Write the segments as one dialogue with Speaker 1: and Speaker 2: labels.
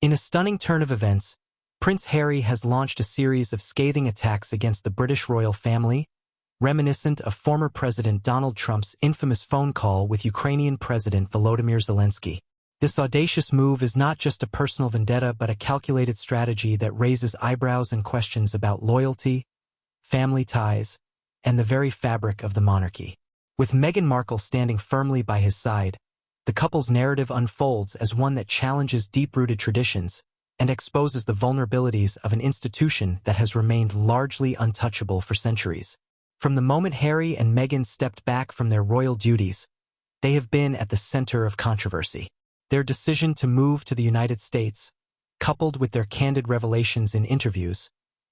Speaker 1: In a stunning turn of events, Prince Harry has launched a series of scathing attacks against the British royal family, reminiscent of former President Donald Trump's infamous phone call with Ukrainian President Volodymyr Zelensky. This audacious move is not just a personal vendetta but a calculated strategy that raises eyebrows and questions about loyalty, family ties, and the very fabric of the monarchy. With Meghan Markle standing firmly by his side, the couple's narrative unfolds as one that challenges deep-rooted traditions and exposes the vulnerabilities of an institution that has remained largely untouchable for centuries. From the moment Harry and Meghan stepped back from their royal duties, they have been at the center of controversy. Their decision to move to the United States, coupled with their candid revelations in interviews,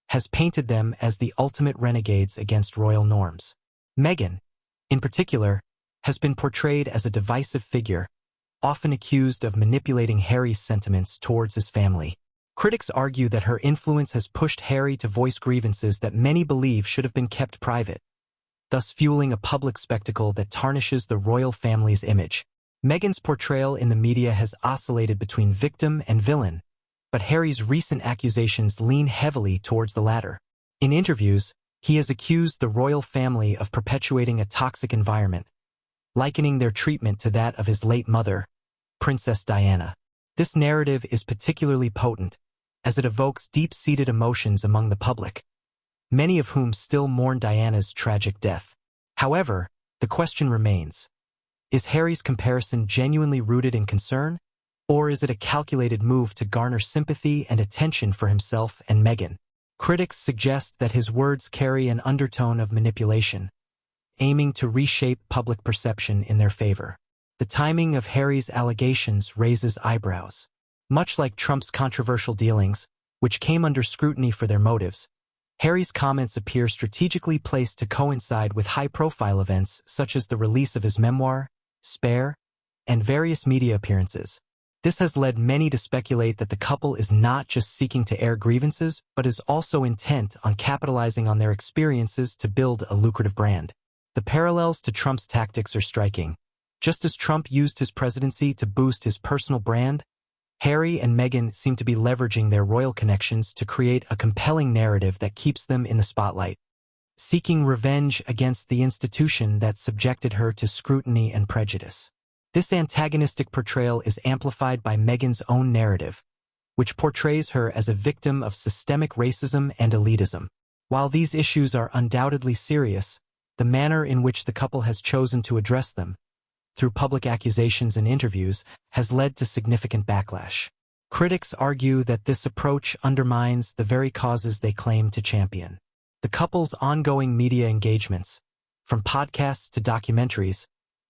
Speaker 1: has painted them as the ultimate renegades against royal norms. Meghan, in particular, has been portrayed as a divisive figure, often accused of manipulating Harry's sentiments towards his family. Critics argue that her influence has pushed Harry to voice grievances that many believe should have been kept private, thus fueling a public spectacle that tarnishes the royal family's image. Meghan's portrayal in the media has oscillated between victim and villain, but Harry's recent accusations lean heavily towards the latter. In interviews, he has accused the royal family of perpetuating a toxic environment, likening their treatment to that of his late mother, Princess Diana. This narrative is particularly potent, as it evokes deep-seated emotions among the public, many of whom still mourn Diana's tragic death. However, the question remains, is Harry's comparison genuinely rooted in concern, or is it a calculated move to garner sympathy and attention for himself and Meghan? Critics suggest that his words carry an undertone of manipulation, aiming to reshape public perception in their favor. The timing of Harry's allegations raises eyebrows. Much like Trump's controversial dealings, which came under scrutiny for their motives, Harry's comments appear strategically placed to coincide with high-profile events such as the release of his memoir, Spare, and various media appearances. This has led many to speculate that the couple is not just seeking to air grievances, but is also intent on capitalizing on their experiences to build a lucrative brand. The parallels to Trump's tactics are striking. Just as Trump used his presidency to boost his personal brand, Harry and Meghan seem to be leveraging their royal connections to create a compelling narrative that keeps them in the spotlight, seeking revenge against the institution that subjected her to scrutiny and prejudice. This antagonistic portrayal is amplified by Meghan's own narrative, which portrays her as a victim of systemic racism and elitism. While these issues are undoubtedly serious, the manner in which the couple has chosen to address them, through public accusations and interviews, has led to significant backlash. Critics argue that this approach undermines the very causes they claim to champion. The couple's ongoing media engagements, from podcasts to documentaries,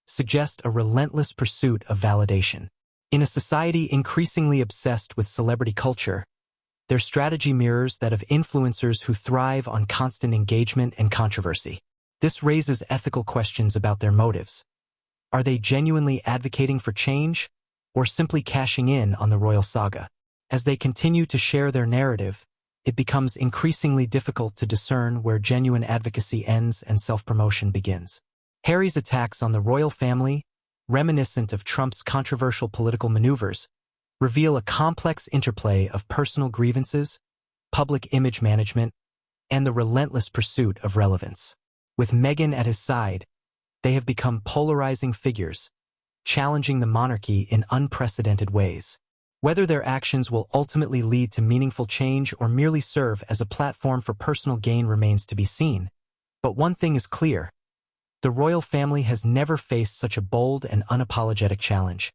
Speaker 1: suggest a relentless pursuit of validation. In a society increasingly obsessed with celebrity culture, their strategy mirrors that of influencers who thrive on constant engagement and controversy. This raises ethical questions about their motives. Are they genuinely advocating for change, or simply cashing in on the royal saga? As they continue to share their narrative, it becomes increasingly difficult to discern where genuine advocacy ends and self-promotion begins. Harry's attacks on the royal family, reminiscent of Trump's controversial political maneuvers, reveal a complex interplay of personal grievances, public image management, and the relentless pursuit of relevance. With Meghan at his side, they have become polarizing figures, challenging the monarchy in unprecedented ways. Whether their actions will ultimately lead to meaningful change or merely serve as a platform for personal gain remains to be seen. But one thing is clear: the royal family has never faced such a bold and unapologetic challenge.